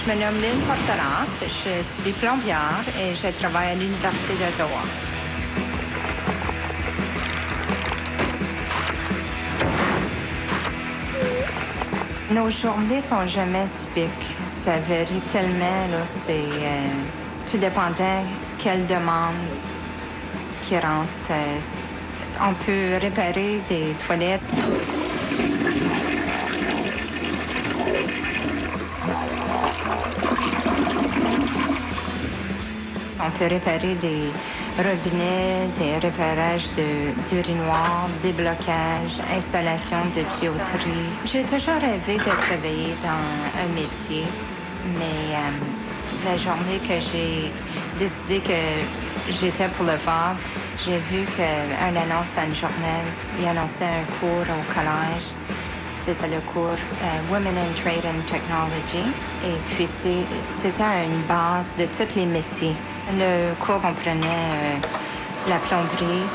me nomme Lynn Porteras, je suis plombière et je travaille à l'Université d'Ottawa. Nos journées sont jamais typiques. Ça varie tellement, là. Tout dépendant quelle demande qui rentre. On peut réparer des toilettes. On peut réparer des robinets, des réparages d'urinoirs, déblocage, installation de tuyauterie. J'ai toujours rêvé de travailler dans un métier, mais la journée que j'ai décidé que j'étais pour le faire, j'ai vu qu'une annonce dans le journal, il annonçait un cours au collège. C'était le cours Women in Trade and Technology. Et puis, c'était une base de tous les métiers. Le cours comprenait la plomberie,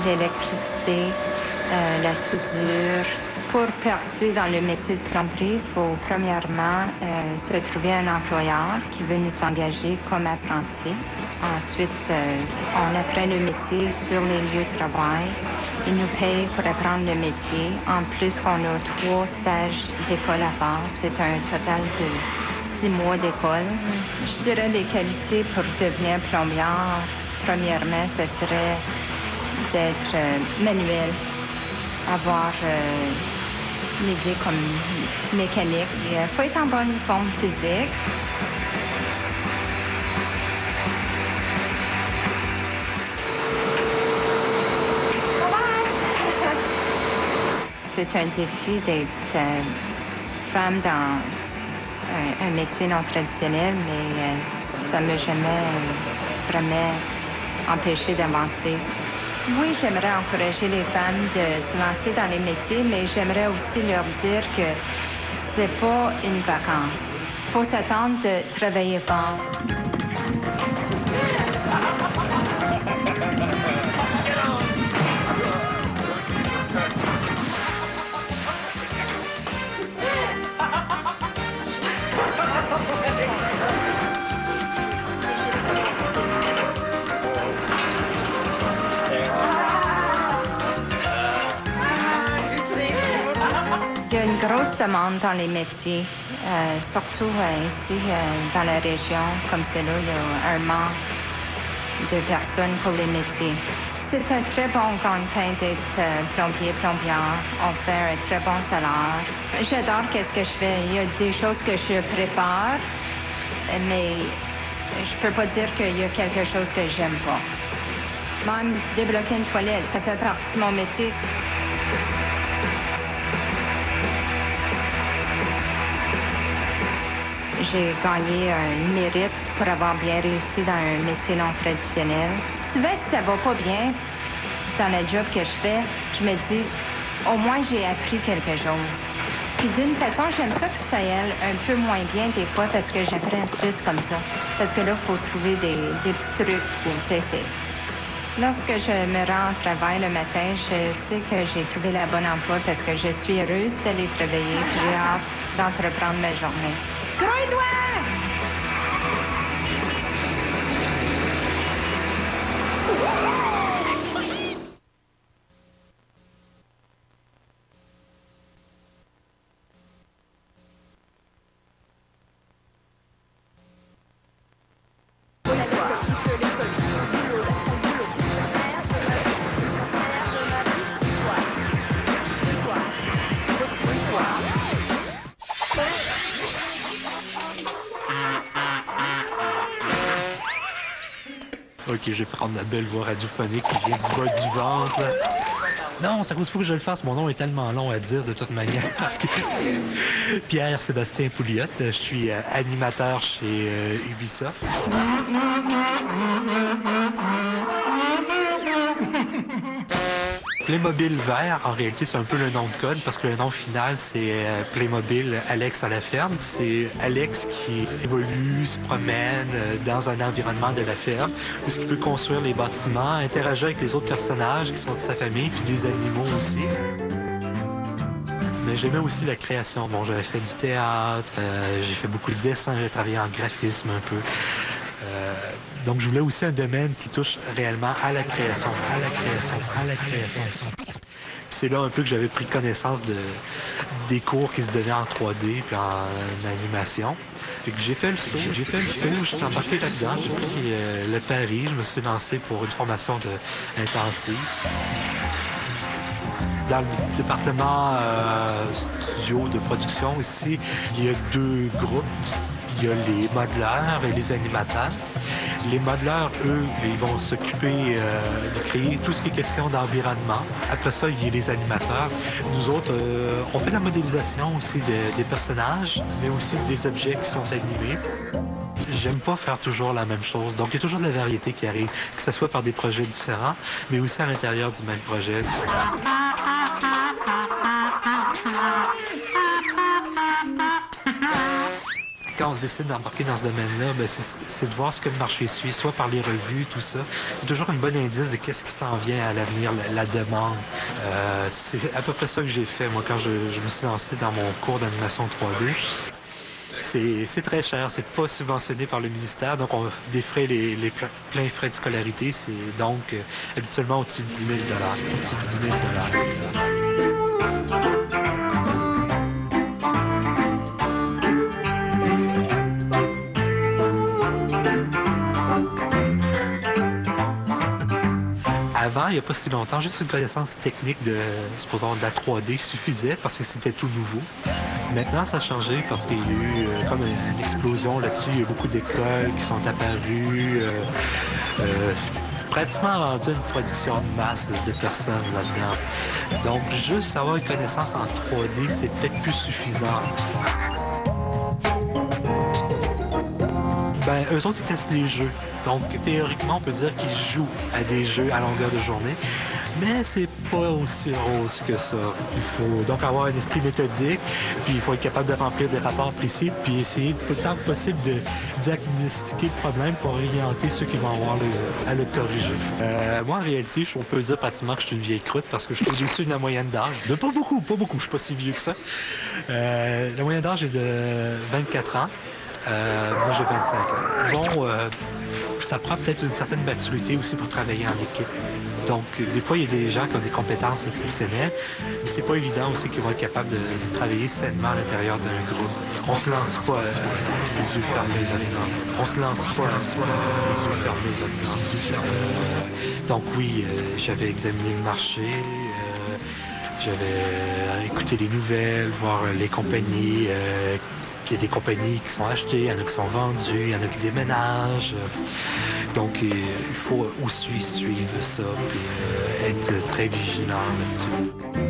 l'électricité, la soudure. Pour percer dans le métier de plomberie, il faut premièrement se trouver un employeur qui veut nous engager comme apprenti. Ensuite, on apprend le métier sur les lieux de travail. Ils nous payent pour apprendre le métier. En plus, on a 3 stages d'école à faire. C'est un total de 6 mois d'école. Je dirais les qualités pour devenir plombière. Premièrement, ce serait d'être manuel, avoir une idée comme mécanique. Il faut être en bonne forme physique. C'est un défi d'être femme dans un métier non traditionnel, mais ça ne m'a jamais vraiment empêché d'avancer. Oui, j'aimerais encourager les femmes de se lancer dans les métiers, mais j'aimerais aussi leur dire que c'est pas une vacance. Il faut s'attendre de travailler fort. Il y a une grosse demande dans les métiers, surtout ici dans la région, comme c'est là, il y a un manque de personnes pour les métiers. C'est un très bon gagne-pain d'être plombière. On fait un très bon salaire. J'adore qu'est-ce que je fais. Il y a des choses que je préfère, mais je peux pas dire qu'il y a quelque chose que j'aime pas. Même débloquer une toilette, ça fait partie de mon métier. J'ai gagné un mérite pour avoir bien réussi dans un métier non traditionnel. Tu vois, si ça va pas bien dans le job que je fais, je me dis, au moins j'ai appris quelque chose. Puis d'une façon, j'aime ça que ça aille un peu moins bien des fois parce que j'apprends plus comme ça. Parce que là, il faut trouver des petits trucs pour, tu sais, lorsque je me rends au travail le matin, je sais que j'ai trouvé la bonne emploi parce que je suis heureuse d'aller travailler. J'ai hâte d'entreprendre ma journée. Gros-toi! Ok, je vais prendre la belle voix radiophonique qui vient du bas du ventre. Non, ça cause pas que je le fasse. Mon nom est tellement long à dire de toute manière. Pierre-Sébastien Pouliot. Je suis animateur chez Ubisoft. Playmobil vert, en réalité, c'est un peu le nom de code parce que le nom final, c'est Playmobil Alex à la ferme. C'est Alex qui évolue, se promène dans un environnement de la ferme où il peut construire les bâtiments, interagir avec les autres personnages qui sont de sa famille, puis des animaux aussi. Mais j'aimais aussi la création. Bon, j'avais fait du théâtre, j'ai fait beaucoup de dessin, j'ai travaillé en graphisme un peu. Donc, je voulais aussi un domaine qui touche réellement à la création. Puis c'est là un peu que j'avais pris connaissance des cours qui se donnaient en 3D puis en animation. Fait que j'ai fait le saut, je suis embarqué là-dedans, j'ai pris le pari, je me suis lancé pour une formation intensive. Dans le département studio de production ici, il y a 2 groupes. Il y a les modeleurs et les animateurs. Les modeleurs, eux, ils vont s'occuper de créer tout ce qui est question d'environnement. Après ça, il y a les animateurs. Nous autres, on fait de la modélisation aussi des personnages, mais aussi des objets qui sont animés. J'aime pas faire toujours la même chose. Donc, il y a toujours de la variété qui arrive, que ce soit par des projets différents, mais aussi à l'intérieur du même projet. Quand on décide d'embarquer dans ce domaine-là, ben c'est de voir ce que le marché suit, soit par les revues, tout ça. C'est toujours un bon indice de qu'est-ce qui s'en vient à l'avenir, la demande. C'est à peu près ça que j'ai fait, moi, quand je me suis lancé dans mon cours d'animation 3D. C'est très cher, c'est pas subventionné par le ministère, donc on défraie les pleins frais de scolarité. C'est donc habituellement au-dessus de 10 000 Avant, il n'y a pas si longtemps, juste une connaissance technique supposons, de la 3D suffisait parce que c'était tout nouveau. Maintenant, ça a changé parce qu'il y a eu comme une explosion là-dessus. Il y a beaucoup d'écoles qui sont apparues. C'est pratiquement rendu une production de masse de personnes là-dedans. Donc, juste avoir une connaissance en 3D, c'est peut-être plus suffisant. Ben, eux autres, ils testent les jeux. Donc, théoriquement, on peut dire qu'ils jouent à des jeux à longueur de journée. Mais c'est pas aussi rose que ça. Il faut donc avoir un esprit méthodique, puis il faut être capable de remplir des rapports précis, puis essayer tout le temps possible de diagnostiquer le problème pour orienter ceux qui vont avoir à le corriger. Moi, en réalité, on peut dire pratiquement que je suis une vieille croûte parce que je suis au-dessus de la moyenne d'âge. Mais pas beaucoup. Je suis pas si vieux que ça. La moyenne d'âge est de 24 ans. Moi, j'ai 25 ans. Bon, ça prend peut-être une certaine maturité aussi pour travailler en équipe. Donc, des fois, il y a des gens qui ont des compétences exceptionnelles, mais c'est pas évident aussi qu'ils vont être capables de travailler sainement à l'intérieur d'un groupe. On se lance pas les yeux fermés là-dedans. Donc oui, j'avais examiné le marché, j'avais écouté les nouvelles, voir les compagnies. Il y a des compagnies qui sont achetées, il y en a qui sont vendues, il y en a qui déménagent. Donc, il faut aussi suivre ça et être très vigilant là-dessus.